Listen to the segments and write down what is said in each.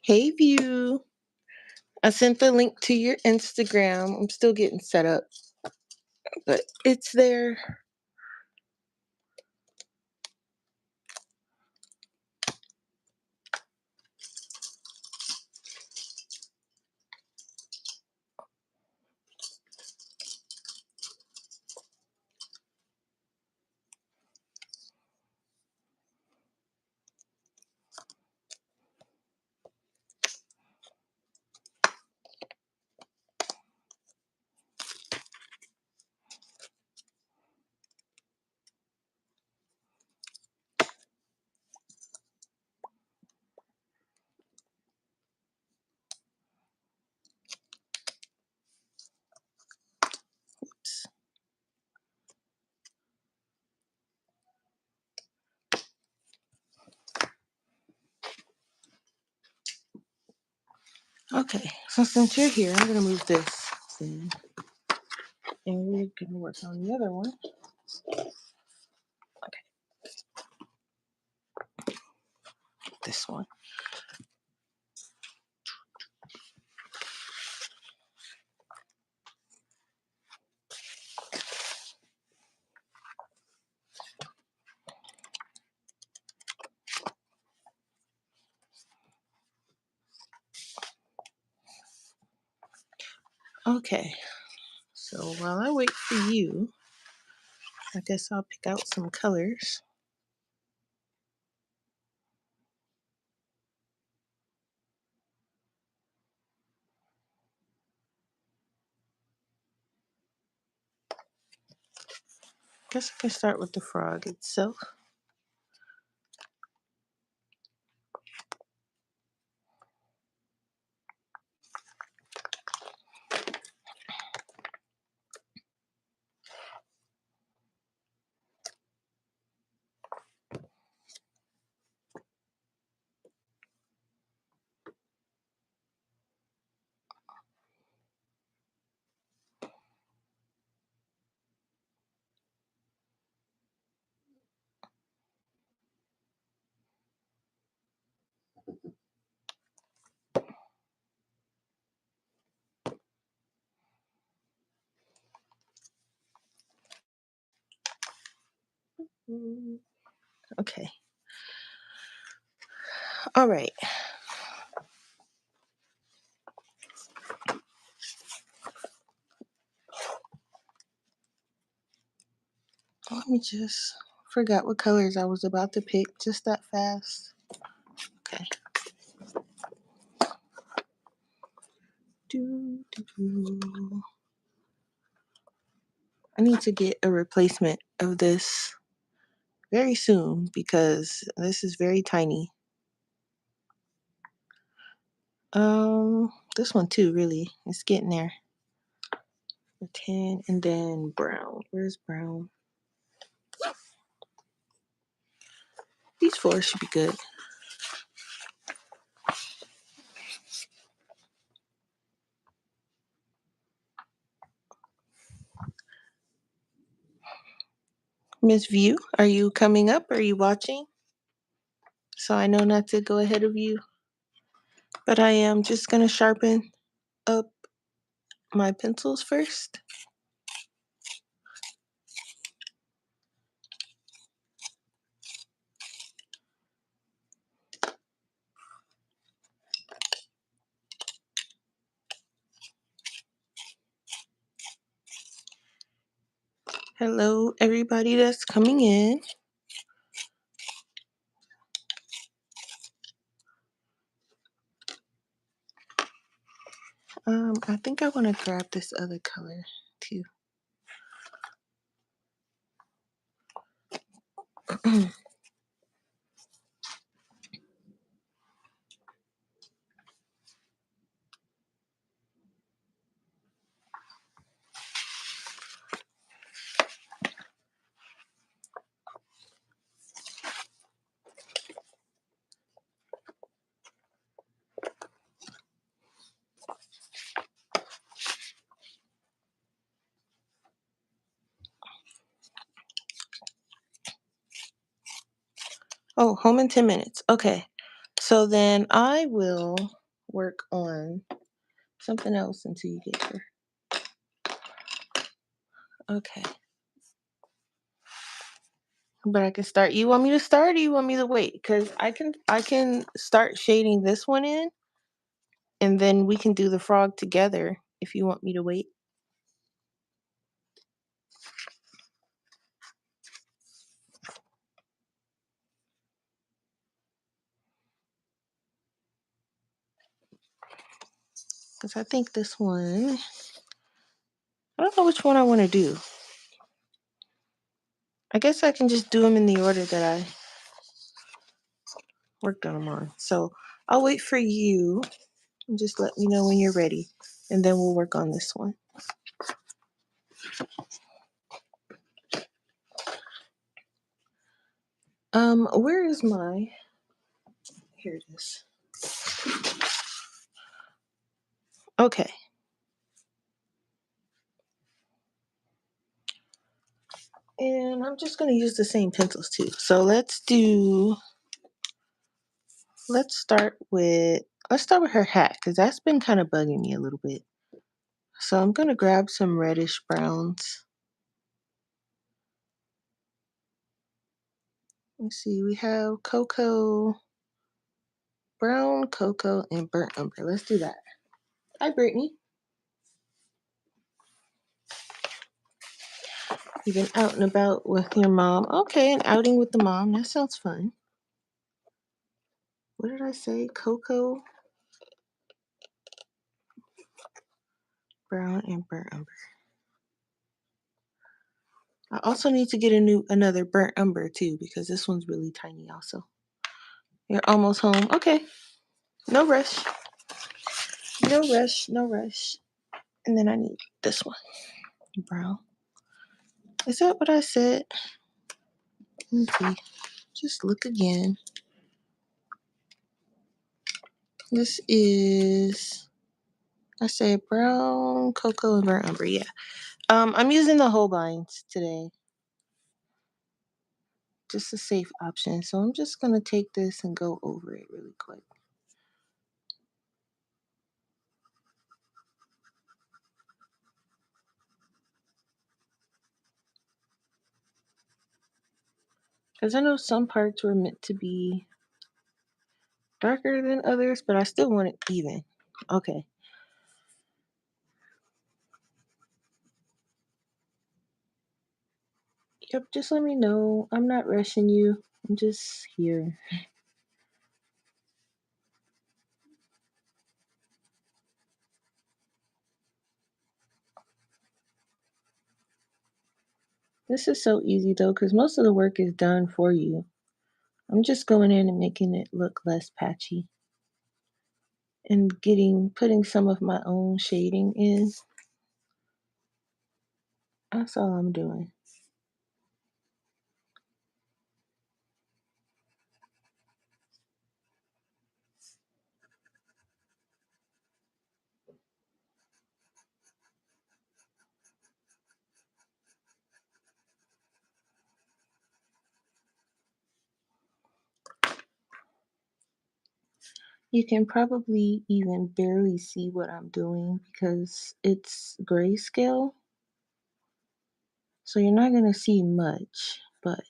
Hey, View. I sent the link to your Instagram. I'm still getting set up, but it's there. Oops. Okay, so since you're here, I'm going to move this in, and we're going to work on the other one. Okay, this one. Okay, so while I wait for you, I guess I'll pick out some colors. Guess I can start with the frog itself. Okay. All right. Let me just forgot what colors I was about to pick just that fast. Okay. I need to get a replacement of this very soon because this is very tiny. This one too, really. It's getting there. The tan and then brown. Where's brown? These four should be good. Miss View, are you coming up? Are you watching? So I know not to go ahead of you. But I am just going to sharpen up my pencils first. Hello, everybody that's coming in. I think I want to grab this other color too. Oh, home in 10 minutes. Okay. So then I will work on something else until you get here. Okay. But I can start. You want me to start or you want me to wait? Because I can start shading this one in and then we can do the frog together if you want me to wait. Because I think this one, I don't know which one I want to do. I guess I can just do them in the order that I worked on them on. So I'll wait for you and just let me know when you're ready. And then we'll work on this one. Where is my, here it is. Okay. And I'm just going to use the same pencils too. So let's start with her hat because that's been kind of bugging me a little bit. So I'm going to grab some reddish browns. Let's see, we have cocoa, brown cocoa, and burnt umber. Let's do that. Hi, Brittany. You've been out and about with your mom. Okay, an outing with the mom. That sounds fun. What did I say? Cocoa, brown, and burnt umber. I also need to get another burnt umber too because this one's really tiny also. You're almost home. Okay. No rush. No rush. No rush. And then I need this one. Brown. Is that what I said? Let me see. Just look again. This is, I said brown, cocoa, and burnt umber. Yeah. I'm using the Holbeins today. Just a safe option. So I'm just going to take this and go over it really quick. Because I know some parts were meant to be darker than others, but I still want it even. Okay. Yep, just let me know. I'm not rushing you. I'm just here. This is so easy though, because most of the work is done for you. I'm just going in and making it look less patchy and putting some of my own shading in. That's all I'm doing. You can probably even barely see what I'm doing because it's grayscale. So you're not going to see much, but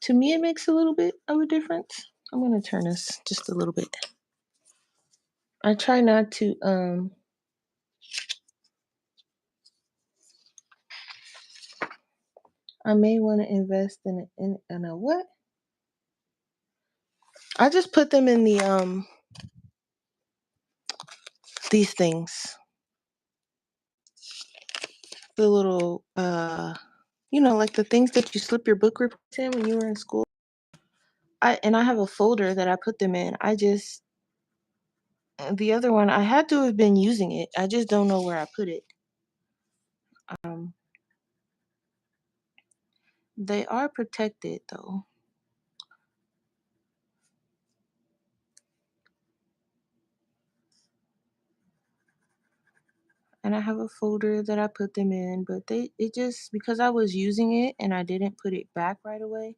to me it makes a little bit of a difference. I'm going to turn this just a little bit. I try not to I may want to invest in a what? I just put them in these things. The little like the things that you slip your book reports in when you were in school. I have a folder that I put them in. The other one I had to have been using it. I just don't know where I put it. Um they are protected though. And I have a folder that I put them in, but it just because I was using it and I didn't put it back right away,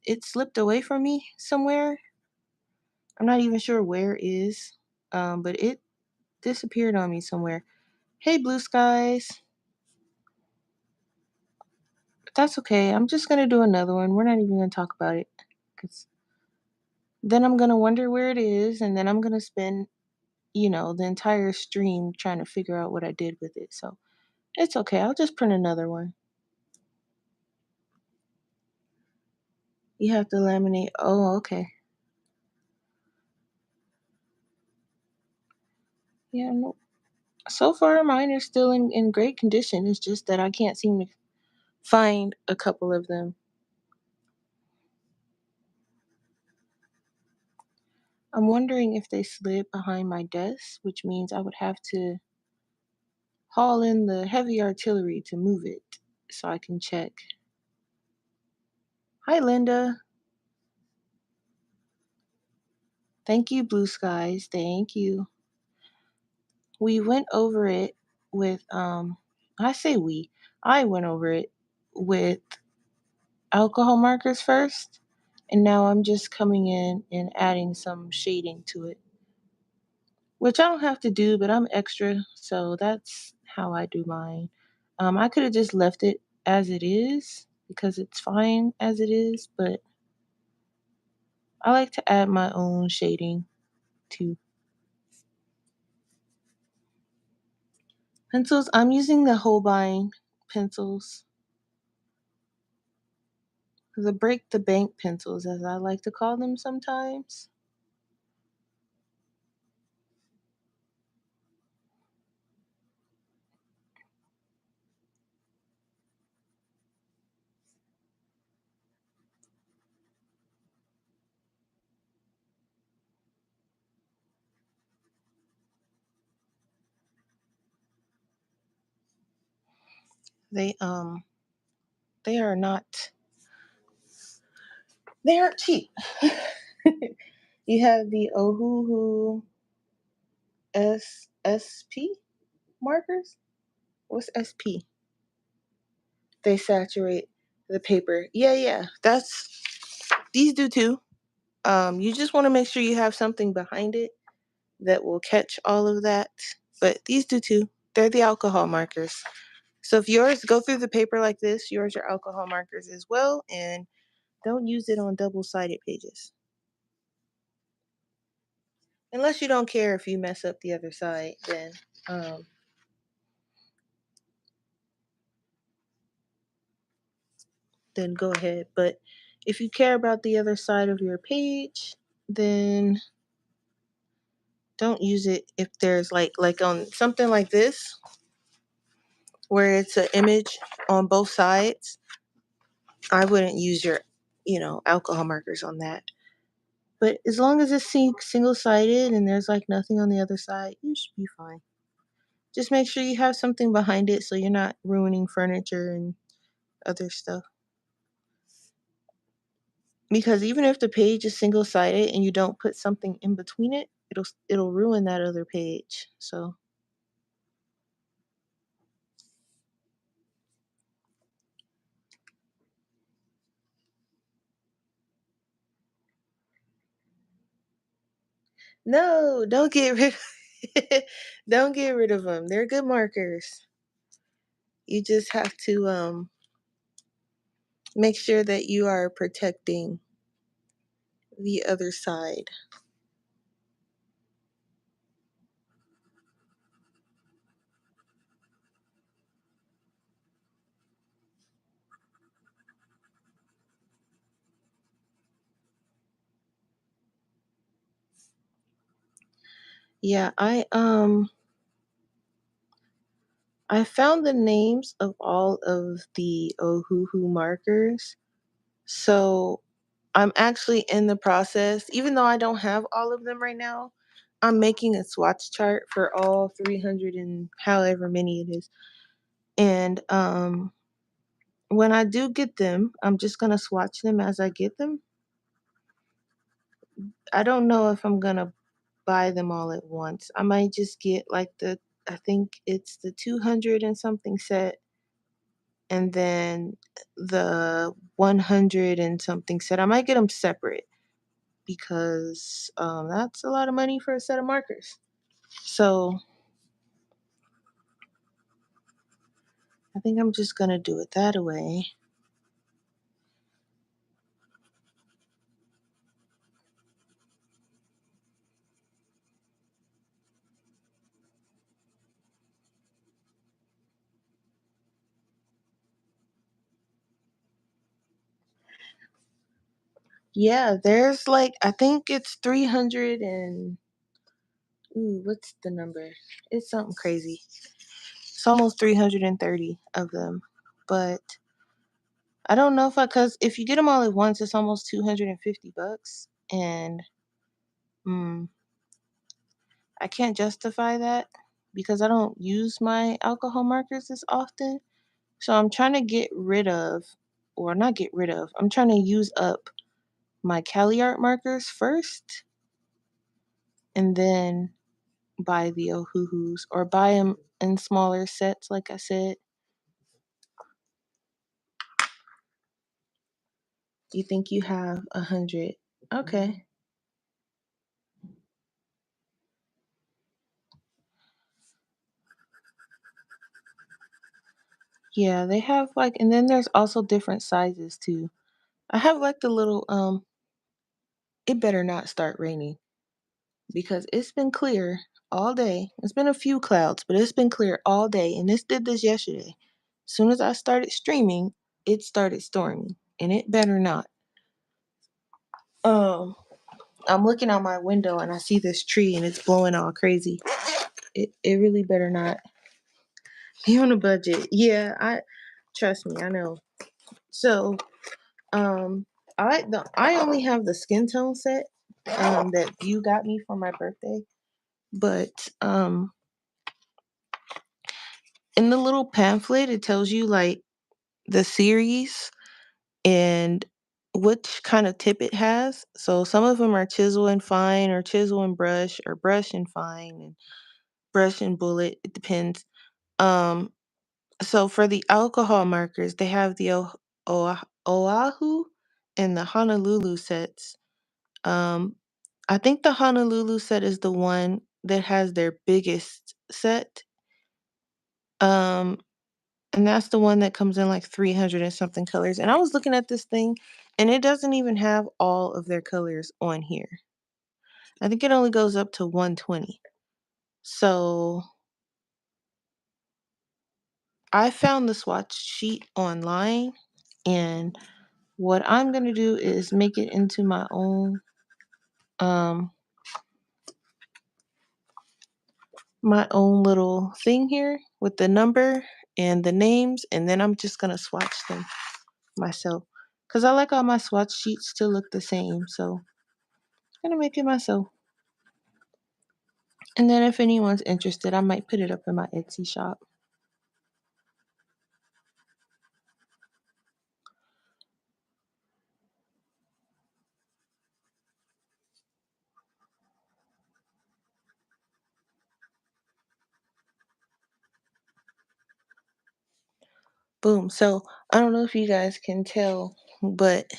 it slipped away from me somewhere. I'm not even sure where it is, but it disappeared on me somewhere. Hey, blue skies. But that's okay. I'm just going to do another one. We're not even going to talk about it. Because then I'm going to wonder where it is. And then I'm going to spend, the entire stream trying to figure out what I did with it. So it's okay. I'll just print another one. You have to laminate. Oh, okay. Yeah, no. So far, mine are still in great condition. It's just that I can't seem to find a couple of them. I'm wondering if they slid behind my desk, which means I would have to haul in the heavy artillery to move it so I can check. Hi, Linda. Thank you, Blue Skies. Thank you. We went over it with, I say we, I went over it with alcohol markers first, and now I'm just coming in and adding some shading to it, which I don't have to do, but I'm extra, so that's how I do mine. I could have just left it as it is because it's fine as it is, but I like to add my own shading too. Pencils, I'm using the Holbein pencils, the break the bank pencils, as I like to call them sometimes. They um they are not they aren't cheap. You have the Ohuhu SP markers. What's SP? They saturate the paper. Yeah, yeah. That's these do too. You just want to make sure you have something behind it that will catch all of that. But these do too. They're the alcohol markers. So if yours go through the paper like this, yours are alcohol markers as well, and don't use it on double-sided pages. Unless you don't care if you mess up the other side, um, then go ahead. But if you care about the other side of your page, then don't use it if there's like on something like this where it's an image on both sides. I wouldn't use your alcohol markers on that. But as long as it's single sided and there's like nothing on the other side, you should be fine. Just make sure you have something behind it so you're not ruining furniture and other stuff. Because even if the page is single sided and you don't put something in between it, it'll ruin that other page. So no, don't get rid don't get rid of them. They're good markers. You just have to make sure that you are protecting the other side. Yeah, I found the names of all of the Ohuhu markers. So I'm actually in the process, even though I don't have all of them right now, I'm making a swatch chart for all 300 and however many it is. And when I do get them, I'm just going to swatch them as I get them. I don't know if I'm going to buy them all at once. I might just get like I think it's the 200 and something set, and then the 100 and something set. I might get them separate because that's a lot of money for a set of markers. So I think I'm just gonna do it that way. Yeah, there's like, I think it's 300 and, ooh, what's the number? It's something crazy. It's almost 330 of them. But I don't know if cuz if you get them all at once, it's almost 250 bucks, and mm, I can't justify that because I don't use my alcohol markers as often. So I'm trying to get rid of, or not get rid of, I'm trying to use up my Cali art markers first and then buy the Ohuhus or buy them in smaller sets, like I said. You think you have 100? Okay. Yeah, they have like, and then there's also different sizes too. I have like the little, it better not start raining because it's been clear all day. It's been a few clouds, but it's been clear all day. And this did this yesterday. As soon as I started streaming, it started storming, and it better not. Um, I'm looking out my window and I see this tree and it's blowing all crazy. It really better not be on a budget. Yeah, I trust me, I know. So, um, I only have the skin tone set that you got me for my birthday, but in the little pamphlet it tells you like the series and which kind of tip it has. So some of them are chisel and fine, or chisel and brush, or brush and fine, and brush and bullet. It depends. Um, so for the alcohol markers, they have the Oahu and the Honolulu sets. Um, I think the Honolulu set is the one that has their biggest set. Um, and that's the one that comes in like 300 and something colors. And I was looking at this thing and it doesn't even have all of their colors on here. I think it only goes up to 120. So I found the swatch sheet online, and what I'm going to do is make it into um my own little thing here with the number and the names, and then I'm just going to swatch them myself cuz I like all my swatch sheets to look the same. So I'm going to make it myself. And then if anyone's interested, I might put it up in my Etsy shop. Boom. So I don't know if you guys can tell, but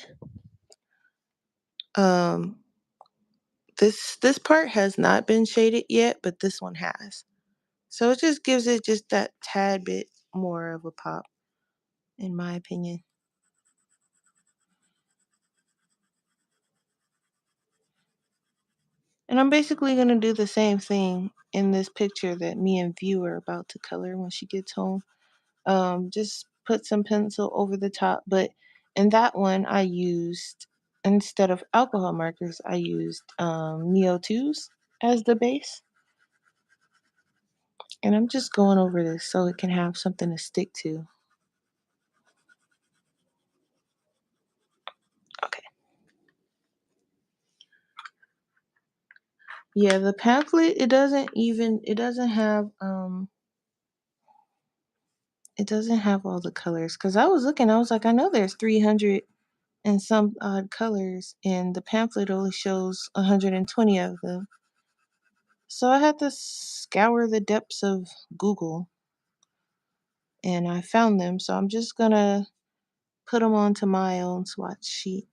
um this part has not been shaded yet, but this one has. So it just gives it just that tad bit more of a pop, in my opinion. And I'm basically gonna do the same thing in this picture that me and View are about to color when she gets home. Just put some pencil over the top, but in that one I used, instead of alcohol markers, I used Neo 2s as the base. And I'm just going over this so it can have something to stick to. Okay. Yeah, the pamphlet, it doesn't have all the colors, cuz I was looking, I was like, I know there's 300 and some odd colors, and the pamphlet only shows 120 of them. So I had to scour the depths of Google and I found them. So I'm just gonna put them onto my own swatch sheet.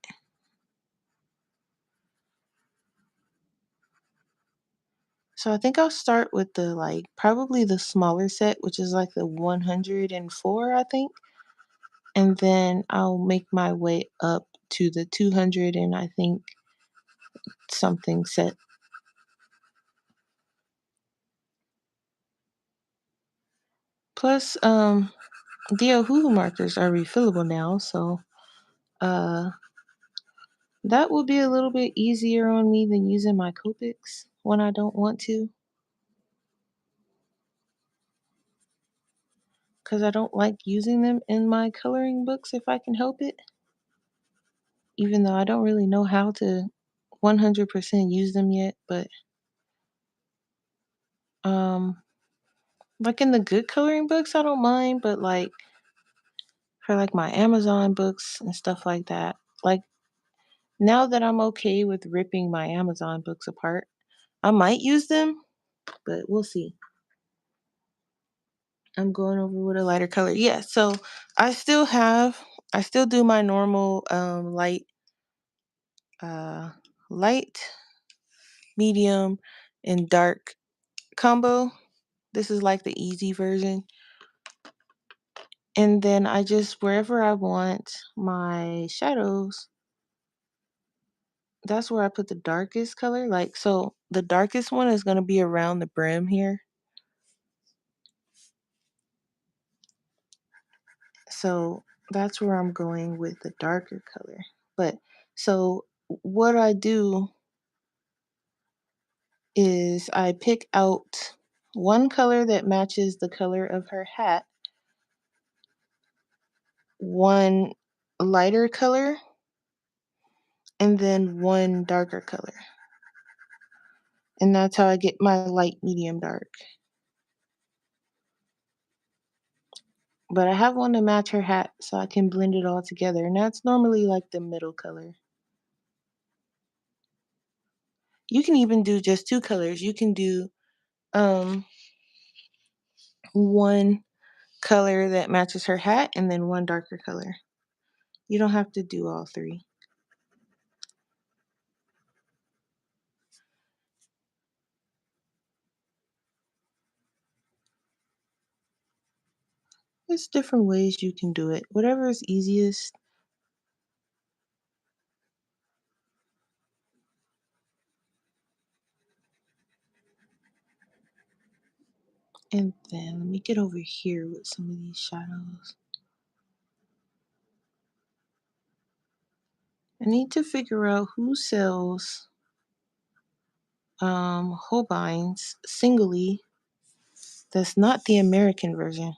So I think I'll start with the like probably the smaller set, which is like the 104, I think. And then I'll make my way up to the 200 and I think something set. Plus, the Ohuhu markers are refillable now, so uh, that will be a little bit easier on me than using my Copics when I don't want to, because I don't like using them in my coloring books if I can help it, even though I don't really know how to 100% use them yet. But um, like in the good coloring books, I don't mind, but like for like my Amazon books and stuff like that, like now that I'm okay with ripping my Amazon books apart, I might use them, but we'll see. I'm going over with a lighter color. Yeah, so I still have I still do my normal uh light, medium, and dark combo. This is like the easy version. And then I just wherever I want my shadows, that's where I put the darkest color. Like so the darkest one is going to be around the brim here. So that's where I'm going with the darker color. But so what I do is I pick out one color that matches the color of her hat, one lighter color, and then one darker color. And that's how I get my light, medium, dark. But I have one to match her hat so I can blend it all together. And that's normally like the middle color. You can even do just two colors. You can do um one color that matches her hat and then one darker color. You don't have to do all three. There's different ways you can do it. Whatever is easiest. And then let me get over here with some of these shadows. I need to figure out who sells Holbeins singly. That's not the American version.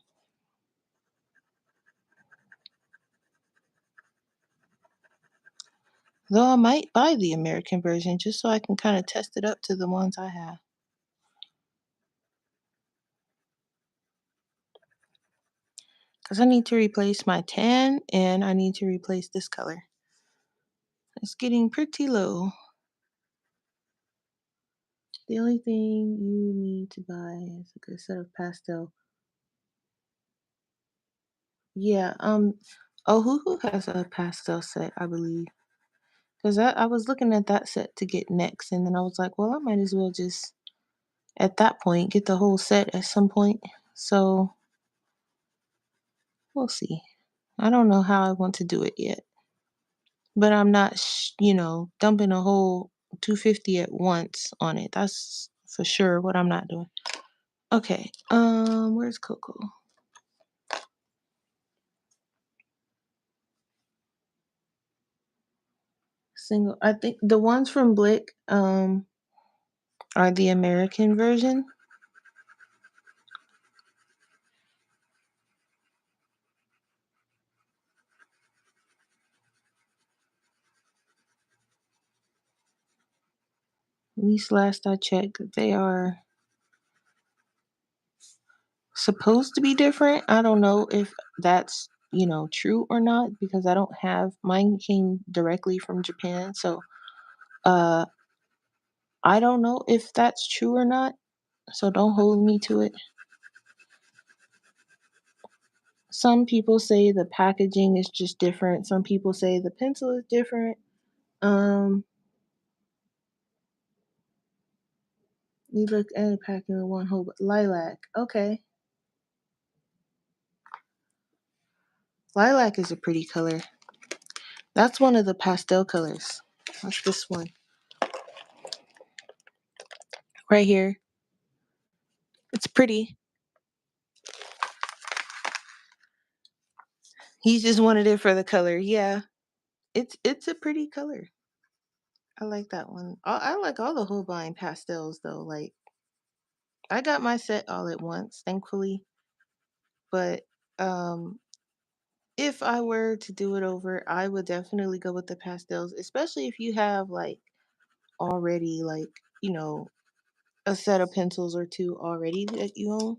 Though I might buy the American version just so I can kind of test it up to the ones I have. Because I need to replace my tan and I need to replace this color. It's getting pretty low. The only thing you need to buy is a good set of pastel. Yeah, Ohuhu has a pastel set, I believe. Because I was looking at that set to get next, and then I was like, well, I might as well just, at that point, get the whole set at some point. So we'll see. I don't know how I want to do it yet. But I'm not, dumping a whole 250 at once on it. That's for sure what I'm not doing. Okay, where's Coco? Single. I think the ones from Blick are the American version. At least last I checked, they are supposed to be different. I don't know if that's, true or not because I don't have mine came directly from Japan. So uh I don't know if that's true or not. So don't hold me to it. Some people say the packaging is just different. Some people say the pencil is different. Um You look at a packing with one whole lilac. Okay. Lilac is a pretty color. That's one of the pastel colors. That's this one. Right here. It's pretty. He just wanted it for the color. Yeah. It's a pretty color. I like that one. I like all the Holbein pastels though. Like I got my set all at once, thankfully. But um if I were to do it over, I would definitely go with the pastels, especially if you have like already like, you know, a set of pencils or two already that you own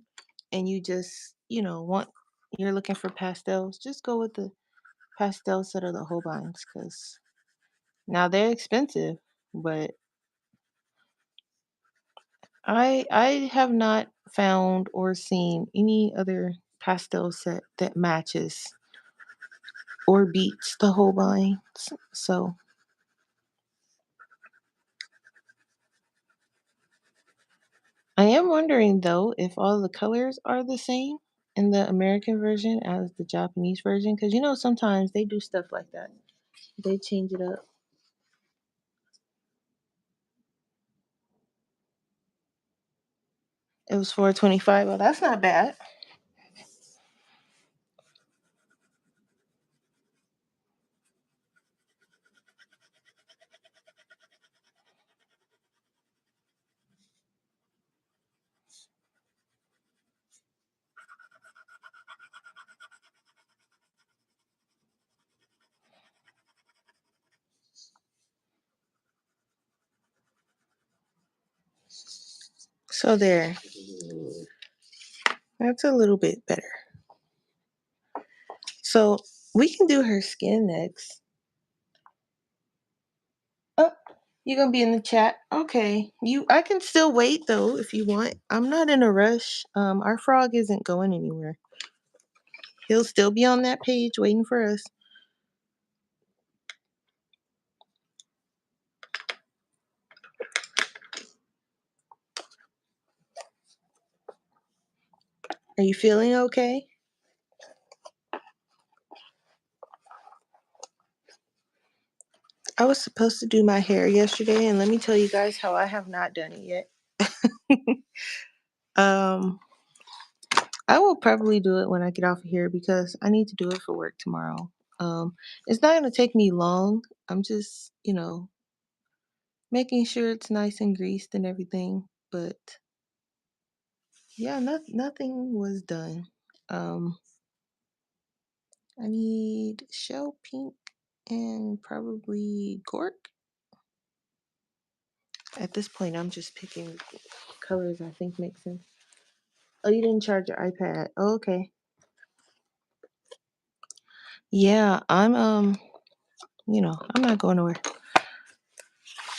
and you just, want you're looking for pastels, just go with the pastel set of the Holbeins cuz now they're expensive, but I have not found or seen any other pastel set that matches or beats the Holbeins. So I am wondering though if all the colors are the same in the American version as the Japanese version because sometimes they do stuff like that. They change it up. It was 425. Well, that's not bad. So there. That's a little bit better. So we can do her skin next. Oh, you're gonna be in the chat. Okay. I can still wait though if you want. I'm not in a rush. Our frog isn't going anywhere. He'll still be on that page waiting for us. Are you feeling okay? I was supposed to do my hair yesterday, and let me tell you guys how I have not done it yet. um, I will probably do it when I get off of here because I need to do it for work tomorrow. It's not gonna take me long. I'm just, making sure it's nice and greased and everything. But yeah, nothing was done. Um, I need shell pink and probably cork. At this point, I'm just picking colors I think make sense. Oh, you didn't charge your iPad. Oh, okay. Yeah, I'm not going nowhere.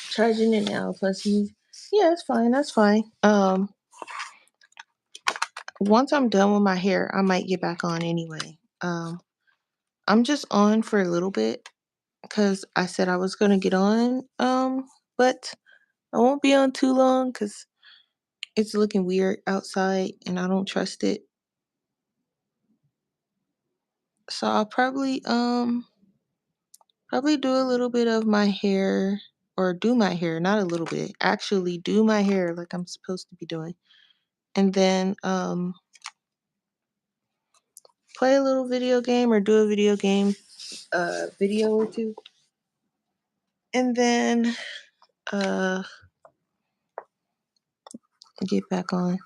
Charging it now. Plus, yeah, it's fine. That's fine. Once I'm done with my hair, I might get back on anyway. I'm just on for a little bit because I said I was gonna get on. But I won't be on too long because it's looking weird outside and I don't trust it. So I'll probably do a little bit of my hair or do my hair, not a little bit. Actually do my hair like I'm supposed to be doing. And then play a little video game or do a video game video or two. And then uh get back on.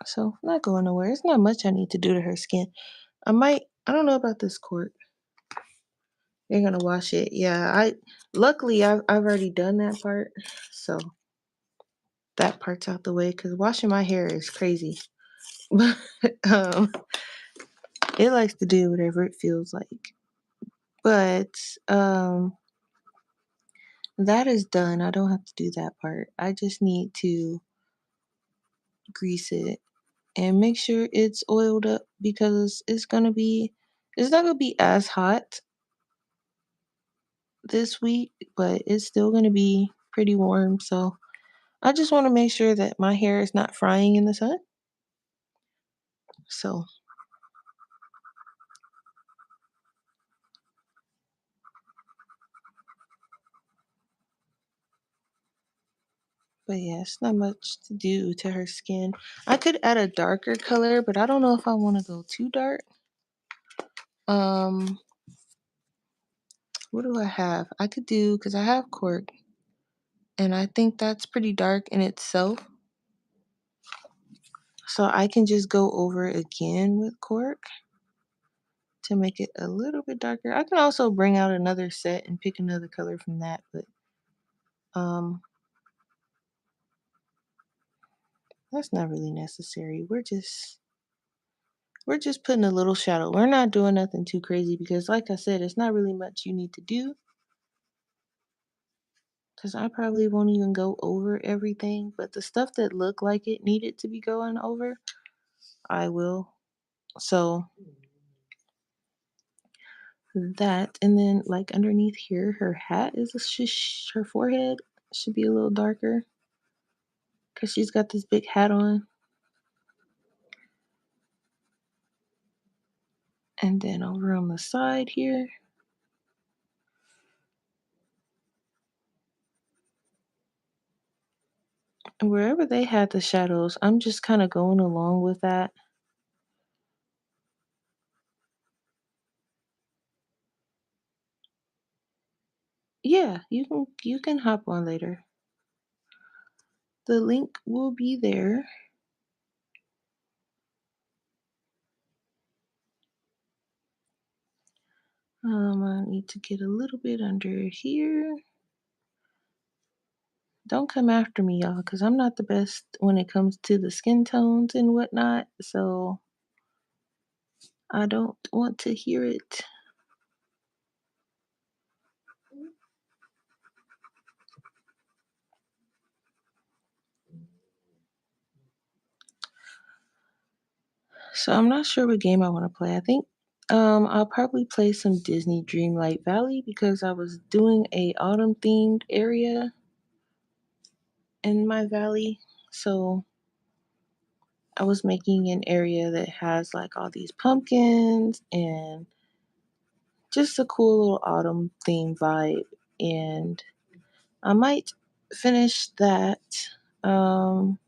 So I'm not going nowhere. It's not much I need to do to her skin. I don't know about this court. They're gonna wash it. Yeah, luckily I've already done that part. So that part's out the way because washing my hair is crazy. But um it likes to do whatever it feels like. But that is done. I don't have to do that part. I just need to grease it and make sure it's oiled up because it's not gonna be as hot this week, but it's still gonna be pretty warm. So I just want to make sure that my hair is not frying in the sun. So, but yeah, it's not much to do to her skin. I could add a darker color, but I don't know if I want to go too dark. Um, what do I have? I could do, because I have cork, and I think that's pretty dark in itself. So I can just go over it again with cork to make it a little bit darker. I can also bring out another set and pick another color from that, but um that's not really necessary. We're just putting a little shadow. We're not doing nothing too crazy because like I said, it's not really much you need to do because I probably won't even go over everything, but the stuff that looked like it needed to be going over, I will. So that, and then like underneath here, her hat is her forehead should be a little darker because she's got this big hat on. And then over on the side here, and wherever they had the shadows, I'm just kind of going along with that. Yeah, you can hop on later. The link will be there. I need to get a little bit under here. Don't come after me, y'all, because I'm not the best when it comes to the skin tones and whatnot. So I don't want to hear it. So I'm not sure what game I want to play. I think I'll probably play some Disney Dreamlight Valley because I was doing a autumn themed area in my valley. So I was making an area that has like all these pumpkins and just a cool little autumn theme vibe. And I might finish that. Um,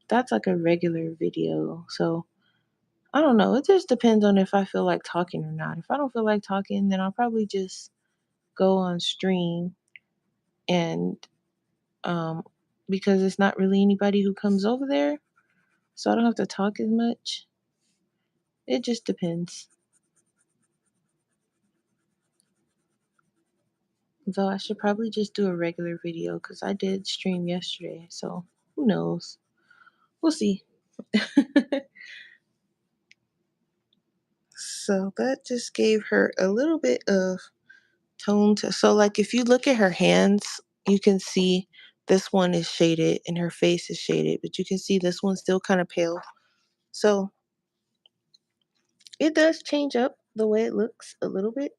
that's like a regular video. So I don't know. It just depends on if I feel like talking or not. If I don't feel like talking, then I'll probably just go on stream and because it's not really anybody who comes over there, so I don't have to talk as much. It just depends. Though I should probably just do a regular video because I did stream yesterday, so who knows? We'll see. So that just gave her a little bit of tone to, so like if you look at her hands, you can see this one is shaded and her face is shaded, but you can see this one's still kind of pale. So it does change up the way it looks a little bit,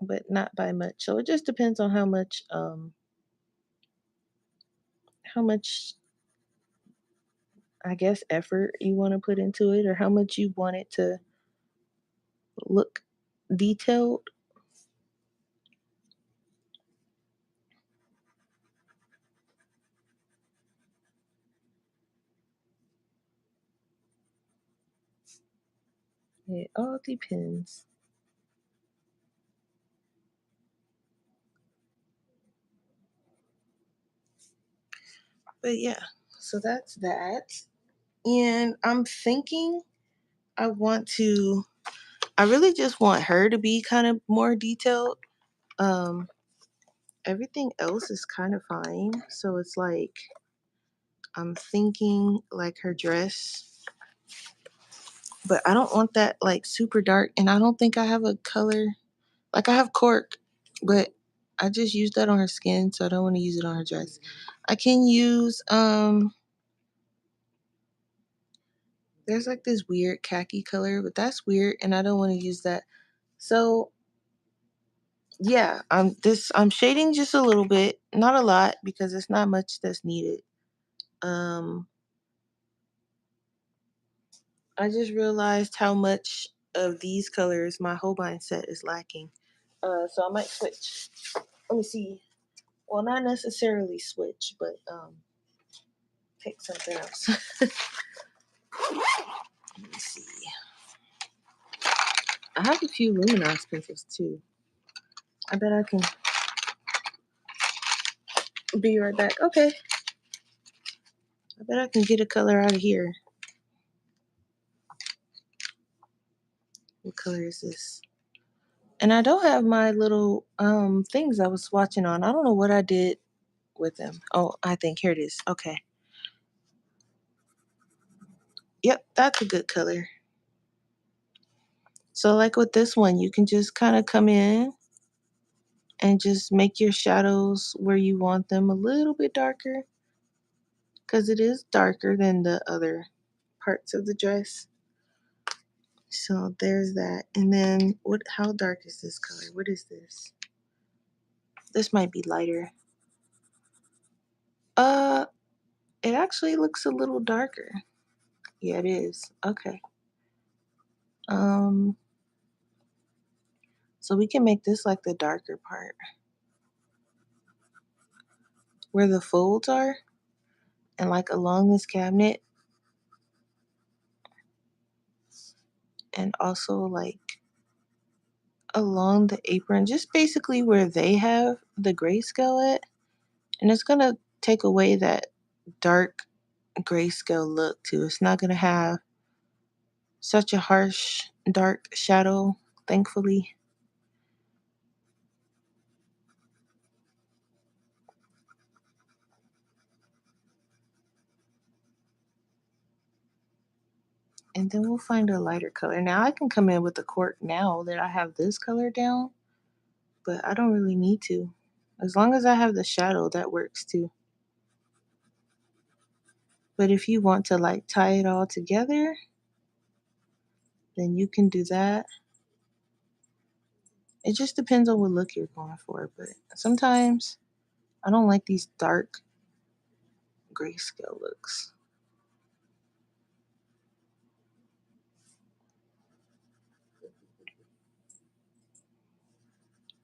but not by much. So it just depends on how much I guess effort you want to put into it or how much you want it to look detailed. It all depends. But yeah, so that's that. And I'm thinking I want to, I really just want her to be kind of more detailed. Um, Everything else is kind of fine. So it's like, I'm thinking like her dress, but I don't want that like super dark. And I don't think I have a color. Like I have cork, but I just used that on her skin, so I don't want to use it on her dress. I can use there's like this weird khaki color, but that's weird and I don't want to use that. So Yeah, I'm shading just a little bit, not a lot because it's not much that's needed. Um, I just realized how much of these colors my Holbein set is lacking. So I might switch. Let me see. Well, not necessarily switch, but pick something else. Let me see. I have a few luminous pencils too. I bet I can be right back. Okay. I bet I can get a color out of here. What color is this? And I don't have my little things I was watching on. I don't know what I did with them. Oh, I think here it is. Okay. Yep, that's a good color. So like with this one, you can just kind of come in and just make your shadows where you want them a little bit darker because it is darker than the other parts of the dress. So there's that. And then how dark is this color? What is this? This might be lighter. Uh it actually looks a little darker. Yeah, it is. Okay. Um so we can make this like the darker part where the folds are and like along this cabinet and also like along the apron, just basically where they have the grayscale at. And it's gonna take away that dark grayscale look too. It's not gonna have such a harsh dark shadow, thankfully. And then we'll find a lighter color. Now I can come in with the cork now that I have this color down, but I don't really need to. As long as I have the shadow, that works too. But if you want to like tie it all together, then you can do that. It just depends on what look you're going for. But sometimes I don't like these dark grayscale looks.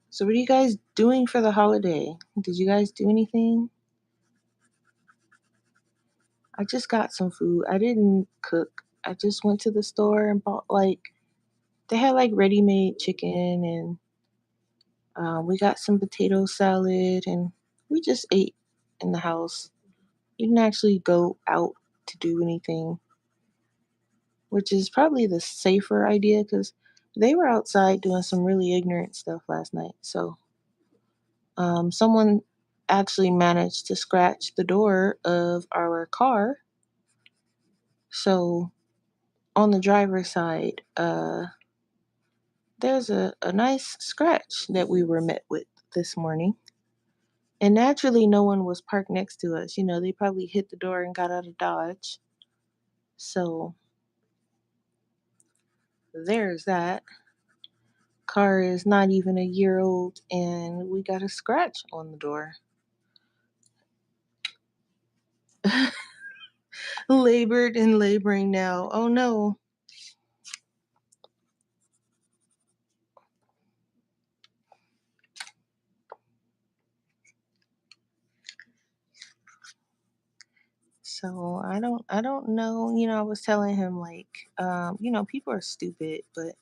So what are you guys doing for the holiday? Did you guys do anything? I just got some food. I didn't cook. I just went to the store and bought like they had like ready-made chicken and we got some potato salad and we just ate in the house. We didn't actually go out to do anything, which is probably the safer idea because they were outside doing some really ignorant stuff last night. So someone actually managed to scratch the door of our car. So on the driver's side, there's a nice scratch that we were met with this morning. And naturally, no one was parked next to us. You know, they probably hit the door and got out of Dodge. So there's that. Car is not even a year old, and we got a scratch on the door. Labored and laboring now. Oh no. So I don't know. You know, I was telling him like, people are stupid, but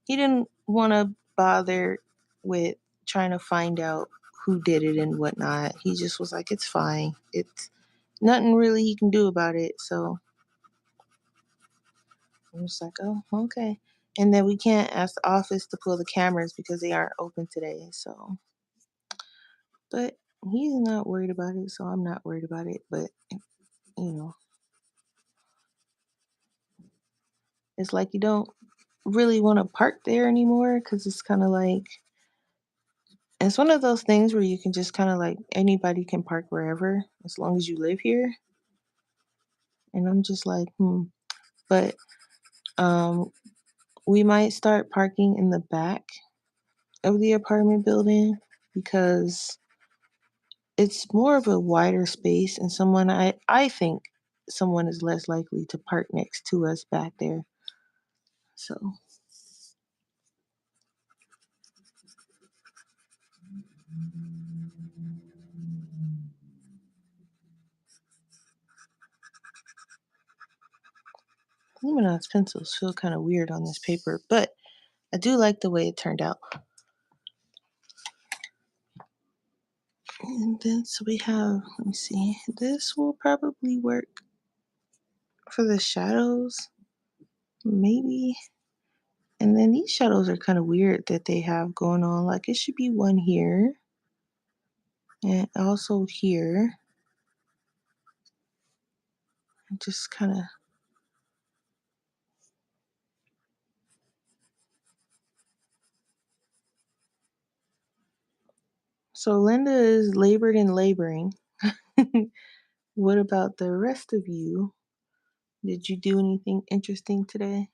he didn't want to bother with trying to find out who did it and whatnot. He just was like, it's fine. It's nothing really he can do about it. So I'm just like, oh, okay. And then we can't ask the office to pull the cameras because they aren't open today. So, but he's not worried about it. So I'm not worried about it. But, you know, it's like you don't really want to park there anymore because it's kind of like, it's one of those things where you can just kind of like anybody can park wherever as long as you live here. And I'm just like, But um, we might start parking in the back of the apartment building because it's more of a wider space and I think someone is less likely to park next to us back there. So Luminance pencils feel kind of weird on this paper, but I do like the way it turned out. And then so we have, let me see, this will probably work for the shadows, maybe. And then these shadows are kind of weird that they have going on. Like it should be one here and also here. And just kind of. So Linda is labored and laboring. What about the rest of you? Did you do anything interesting today?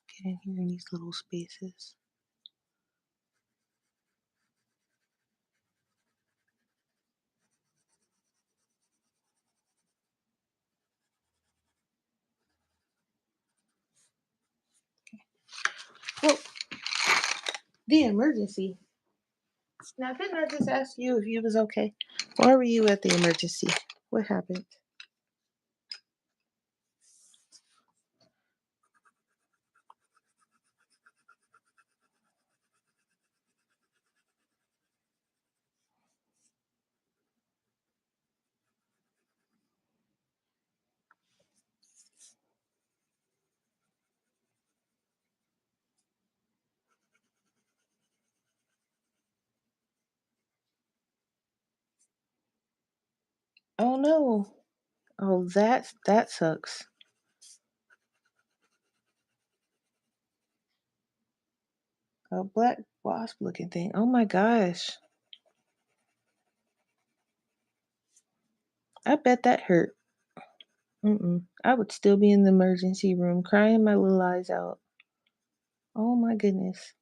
Get in here in these little spaces. Well, the emergency. Now, didn't I just ask you if you was okay? Why were you at the emergency? What happened? Oh no. Oh, that sucks. A black wasp looking thing. Oh my gosh. I bet that hurt. Mm-mm. I would still be in the emergency room crying my little eyes out. Oh my goodness.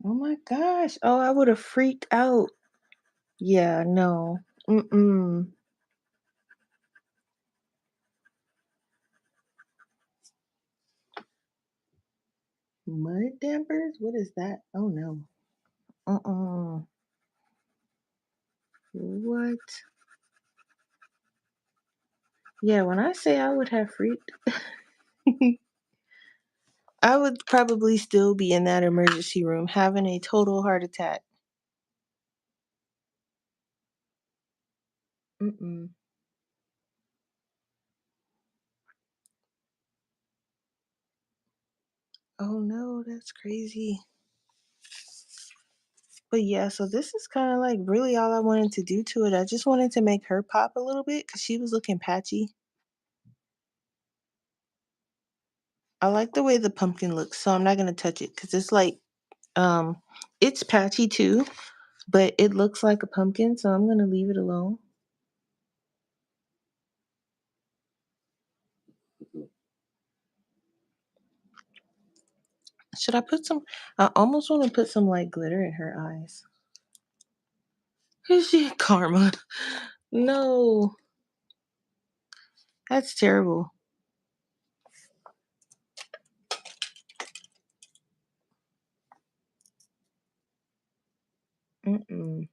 Oh my gosh. Oh, I would have freaked out. Yeah, no. Mm-mm. Mud dampers? What is that? Oh no. Uh-uh. What? Yeah, when I say I would have freaked, I would probably still be in that emergency room having a total heart attack. Mm-mm. Oh no, that's crazy. But yeah, so this is kind of like really all I wanted to do to it. I just wanted to make her pop a little bit because she was looking patchy. I like the way the pumpkin looks, so I'm not gonna touch it because it's like um it's patchy too, but it looks like a pumpkin, so I'm gonna leave it alone. Should I put some? I almost want to put some like glitter in her eyes. Is she karma? No, that's terrible. Mm-mm.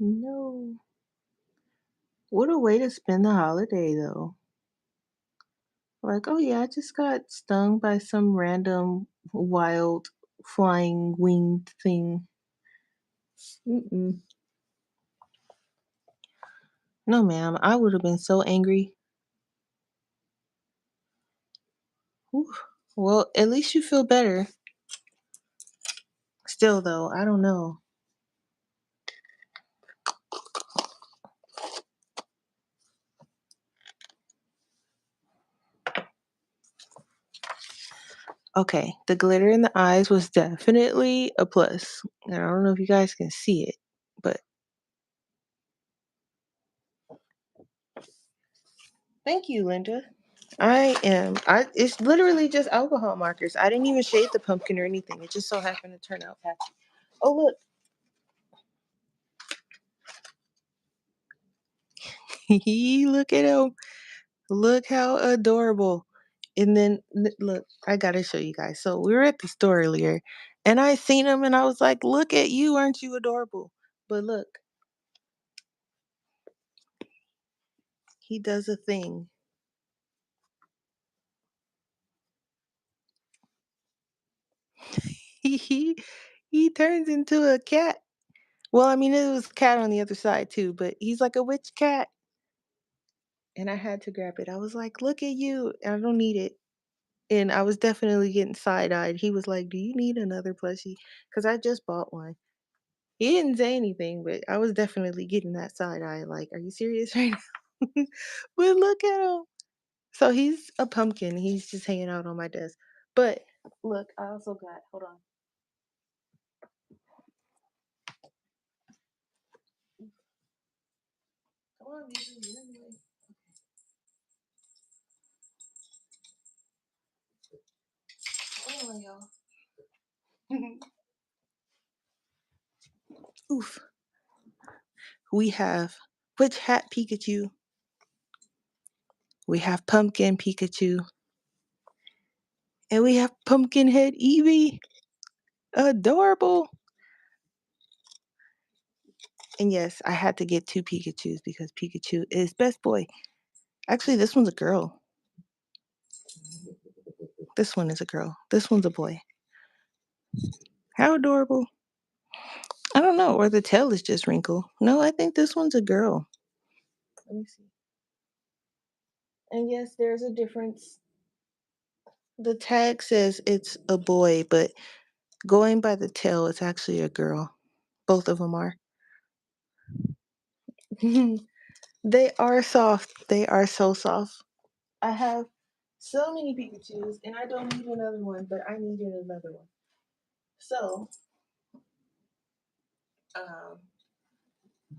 No. What a way to spend the holiday, though. Like, oh yeah, I just got stung by some random wild flying winged thing. Mm-mm. No, ma'am, I would have been so angry. Whew. Well, at least you feel better. Still, though, I don't know. Okay, the glitter in the eyes was definitely a plus. And I don't know if you guys can see it, but thank you, Linda. It's literally just alcohol markers. I didn't even shade the pumpkin or anything. It just so happened to turn out patchy. Oh, look. Look at him. Look how adorable. And then, look, I got to show you guys. So we were at the store earlier and I seen him and I was like, look at you. Aren't you adorable? But look, he does a thing. He turns into a cat. Well, I mean, it was a cat on the other side too, but he's like a witch cat. And I had to grab it. I was like, look at you. I don't need it. And I was definitely getting side eyed. He was like, do you need another plushie? Because I just bought one. He didn't say anything, but I was definitely getting that side eye. Like, are you serious right now? But look at him. So he's a pumpkin. He's just hanging out on my desk. But look, I also got, hold on. Come on, baby. You're in the way. Come on, y'all. Oof. We have Witch Hat Pikachu. We have Pumpkin Pikachu. And we have Pumpkinhead Eevee. Adorable. And yes, I had to get two Pikachus because Pikachu is best boy. Actually, this one's a girl. This one is a girl. This one's a boy. How adorable. I don't know. Or the tail is just wrinkled. No, I think this one's a girl. Let me see. And yes, there's a difference. The tag says it's a boy, but going by the tail, it's actually a girl. Both of them are. They are soft. They are so soft. I have so many Pikachus, and I don't need another one, but I needed another one. So, um,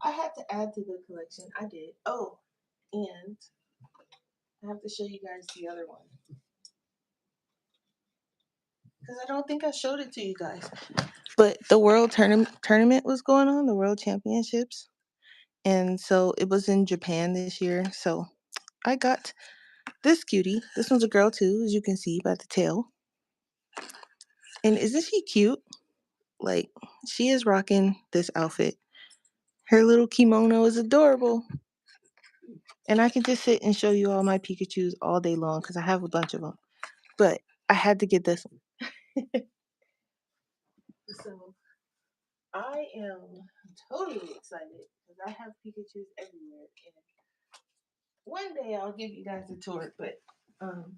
I had to add to the collection. I did. Oh, and I have to show you guys the other one because I don't think I showed it to you guys. But the world tournament was going on, the world championships, and so it was in Japan this year. So I got this cutie. This one's a girl too, as you can see by the tail. And isn't she cute? Like, she is rocking this outfit. Her little kimono is adorable. And I can just sit and show you all my Pikachus all day long because I have a bunch of them. But I had to get this one. So I am totally excited because I have Pikachus everywhere. And one day I'll give you guys a tour, but um,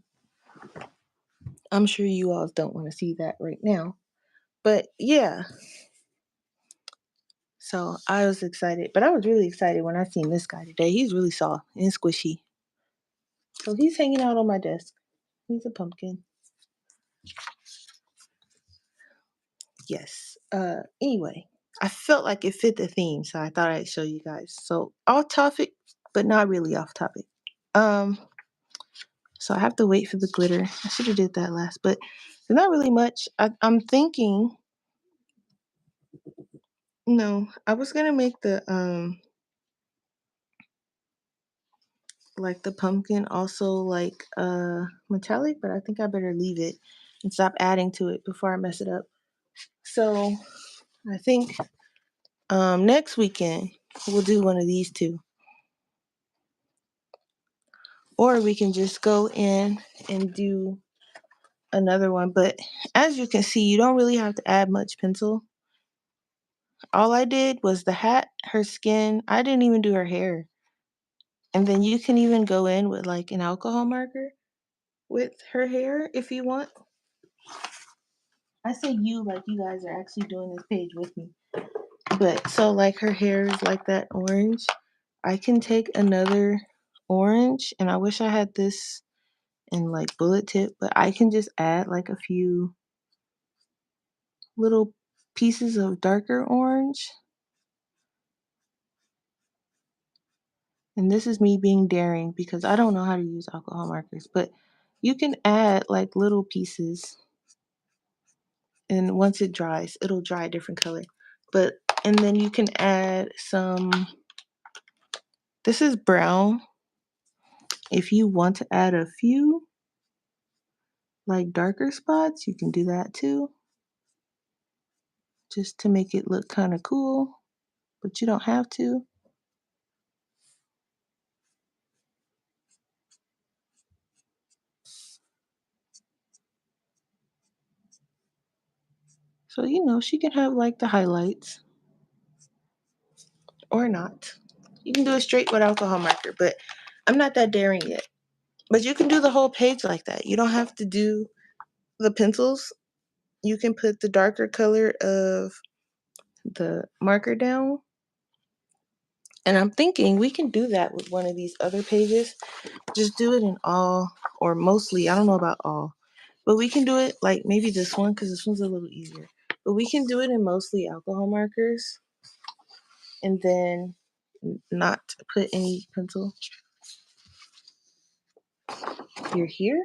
I'm sure you all don't want to see that right now. But yeah, so I was excited. But I was really excited when I seen this guy today. He's really soft and squishy. So he's hanging out on my desk. He's a pumpkin. Yes. Anyway, I felt like it fit the theme, so I thought I'd show you guys. So off topic, but not really off topic. Um, so I have to wait for the glitter. I should have did that last, but there's not really much. I'm thinking. No, I was gonna make the like the pumpkin also like metallic, but I think I better leave it and stop adding to it before I mess it up. So I think next weekend we'll do one of these two. Or we can just go in and do another one. But as you can see, you don't really have to add much pencil. All I did was the hat, her skin. I didn't even do her hair. And then you can even go in with like an alcohol marker with her hair if you want. I say you like you guys are actually doing this page with me. But so like her hair is like that orange. I can take another orange, and I wish I had this in like bullet tip, but I can just add like a few little pieces of darker orange. And this is me being daring because I don't know how to use alcohol markers, but you can add like little pieces, and once it dries, it'll dry a different color. But and then you can add some, this is brown. If you want to add a few like darker spots, you can do that too, just to make it look kind of cool, but you don't have to. So, she can have like the highlights or not. You can do it straight with alcohol marker, but I'm not that daring yet. But you can do the whole page like that. You don't have to do the pencils. You can put the darker color of the marker down. And I'm thinking we can do that with one of these other pages. Just do it in all or mostly. I don't know about all, but we can do it like maybe this one because this one's a little easier. But we can do it in mostly alcohol markers and then not put any pencil. You're here,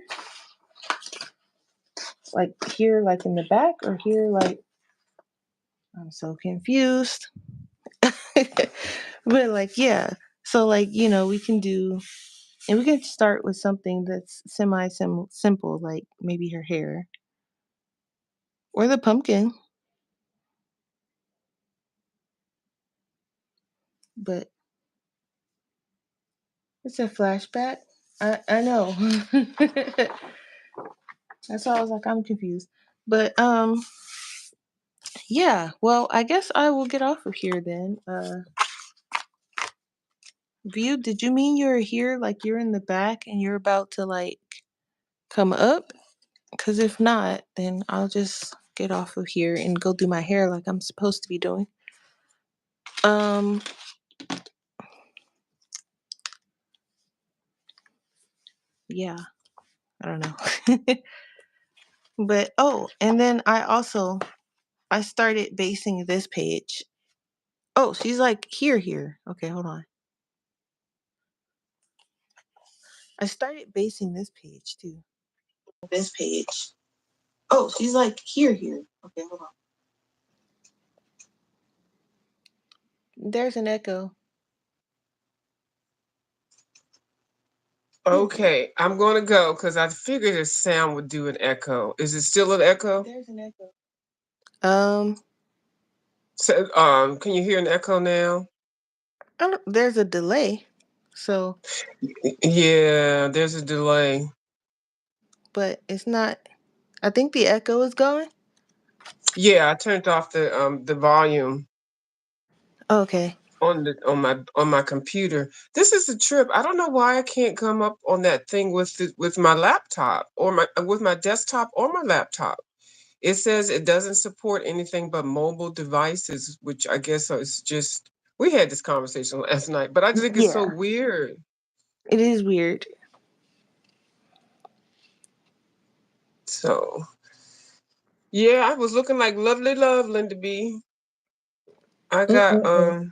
like here, like in the back, or here, like I'm so confused. But like, yeah. So like, we can do, and we can start with something that's semi simple, like maybe her hair or the pumpkin. But it's a flashback. I know. That's why I was like, I'm confused. But yeah. Well, I guess I will get off of here then. View, did you mean you're here, like you're in the back and you're about to like come up? Because if not, then I'll just get off of here and go do my hair like I'm supposed to be doing. Um, yeah, I don't know. But and then I started basing this page. Oh, she's like here. Okay, hold on. I started basing this page too. This page. Oh, she's like here. Okay, hold on. There's an echo. Okay, I'm going to go because I figured a sound would do an echo. Is it still an echo? There's an echo. Um, So, can you hear an echo now? there's a delay. So, Yeah, there's a delay. but it's not. I think the echo is going. Yeah, I turned off the volume Okay. on my computer. This is a trip. I don't know why I can't come up on that thing with my laptop or my with my desktop or my laptop. It says it doesn't support anything but mobile devices, which I guess is just we had this conversation last night, but I just think it's so Yeah, weird. it is weird. So yeah, I was looking like lovely love, Linda B. I got Mm-mm-mm.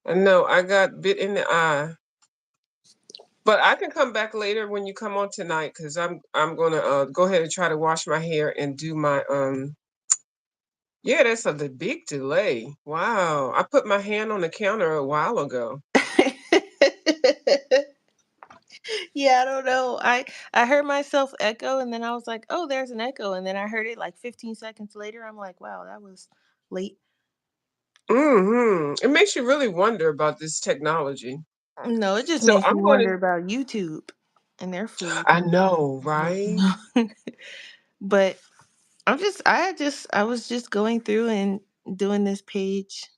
I know I got bit in the eye. But I can come back later when you come on tonight because I'm gonna go ahead and try to wash my hair and do my yeah, that's the big delay. Wow. I put my hand on the counter a while ago. Yeah, I don't know. I heard myself echo, and then I was like, "Oh, there's an echo," and then I heard it like 15 seconds later. I'm like, "Wow, that was late." It makes you really wonder about this technology. No, it just So makes I'm me going wonder to about YouTube and their food. I know, right? But I was just going through and doing this page,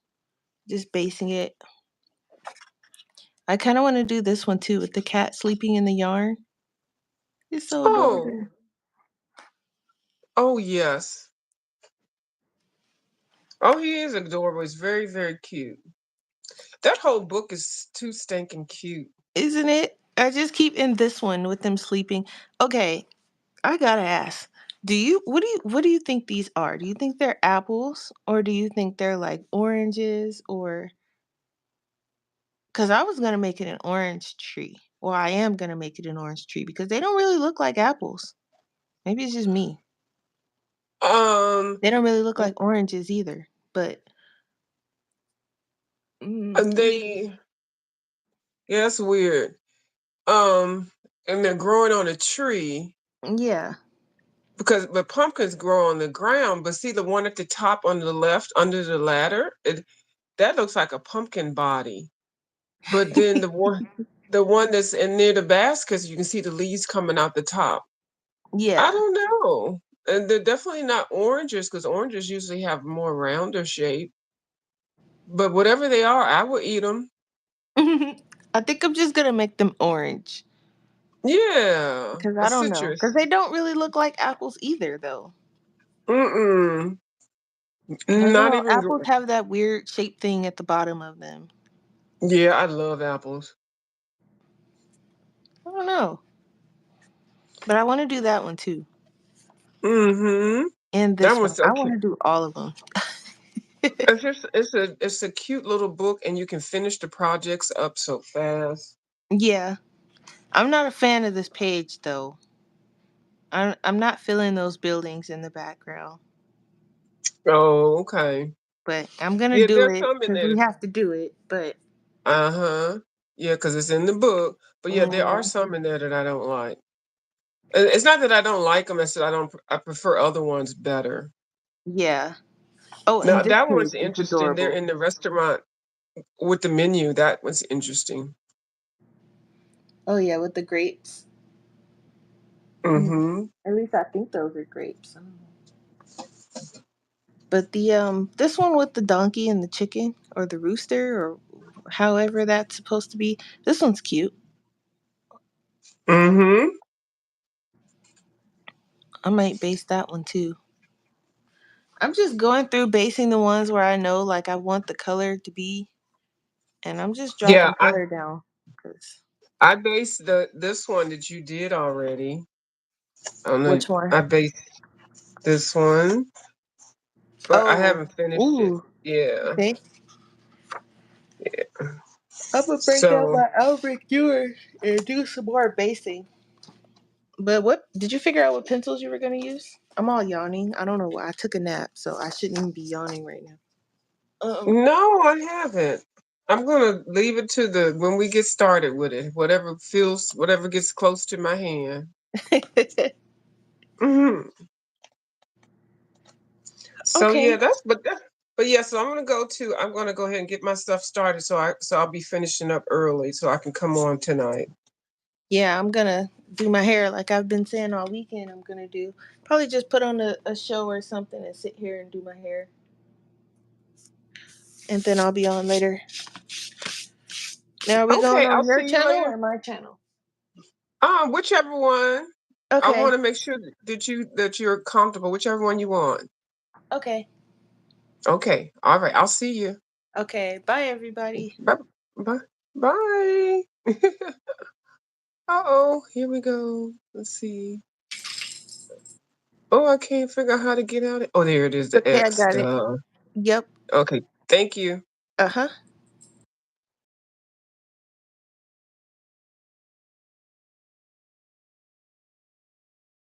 just basing it. I kind of want to do this one too with the cat sleeping in the yarn. It's so Oh, adorable. oh yes. Oh, he is adorable. He's very, very cute. That whole book is too stinking cute. Isn't it? I just keep in this one with them sleeping. Okay, I gotta ask. What do you think these are? Do you think they're apples or do you think they're like oranges or cuz I was going to make it an orange tree. Well, I am going to make it an orange tree because they don't really look like apples. Maybe it's just me. Um, They don't really look like oranges either. But and what do you they, yeah, that's weird. Um, and they're growing on a tree Yeah. because the pumpkins grow on the ground. But see the one at the top on the left under the ladder, that looks like a pumpkin body. But then the one that's in near the baskets, you can see the leaves coming out the top. I Yeah. don't know. And they're definitely not oranges because oranges usually have more rounder shape. But whatever they are, I will eat them. I think I'm just going to make them orange Yeah, cuz a I don't know. Cuz citrus. they don't really look like apples either though. Mm-mm. Like, you Not know, even. apples have that weird shape thing at the bottom of them. Yeah, I love apples. I don't know. But I want to do that one too. Mm-hmm. And That this one. one's I want okay. to do all of them. It's a cute little book, and you can finish the projects up so fast. Yeah. I'm not a fan of this page though. I'm not feeling those buildings in the background. Oh, okay. But I'm going to Yeah, do there's it some in because there. we have to do it. But Uh-huh. Yeah, because it's in the book. But yeah, there are yeah. some in there that I don't like. It's not that I don't like them. It's that I prefer other ones better. Yeah. Oh, Now and this that page one's is interesting. They're adorable. in the restaurant with the menu. That was interesting. Oh, yeah, with the grapes. Mm. Mm-hmm. At least I think those are grapes. I don't know. But the this one with the donkey and the chicken or the rooster or however that's supposed to be, this one's cute. Mm-hmm. I might base that one too. I'm just going through basing the ones where I know like I want the color to be, and I'm just Yeah, dropping color down. Cause I based this one that you did already. I don't know. which one? I based this one, but I Oh, haven't finished it. ooh, Yeah. okay. Yeah. I'm gonna break down So my Albrecht yours and do some more basing. But what did you figure out what pencils you were gonna use? I'm all yawning. I don't know why. I took a nap, so I shouldn't even be yawning right now. no, I haven't. I'm gonna leave it to the when we get started with it. Whatever gets close to my hand. Hmm. So yeah, Okay. but yeah. So I'm gonna go ahead and get my stuff started. So I'll be finishing up early so I can come on tonight. Yeah, I'm gonna do my hair like I've been saying all weekend. I'm gonna do probably just put on a show or something and sit here and do my hair, and then I'll be on later. Now, are we going Okay, I'll on your see you channel later. or my channel? Whichever one. I Okay. want to make sure that you're comfortable. Whichever one you want. Okay. Okay. All right. I'll see you. Okay. Bye, everybody. Bye. Bye. Bye. Uh-oh. Here we go. Let's see. Oh, I can't figure out how to get out. Oh, there it is. The Okay, I X. got it. Duh. Yep. Okay. Thank you. Uh huh.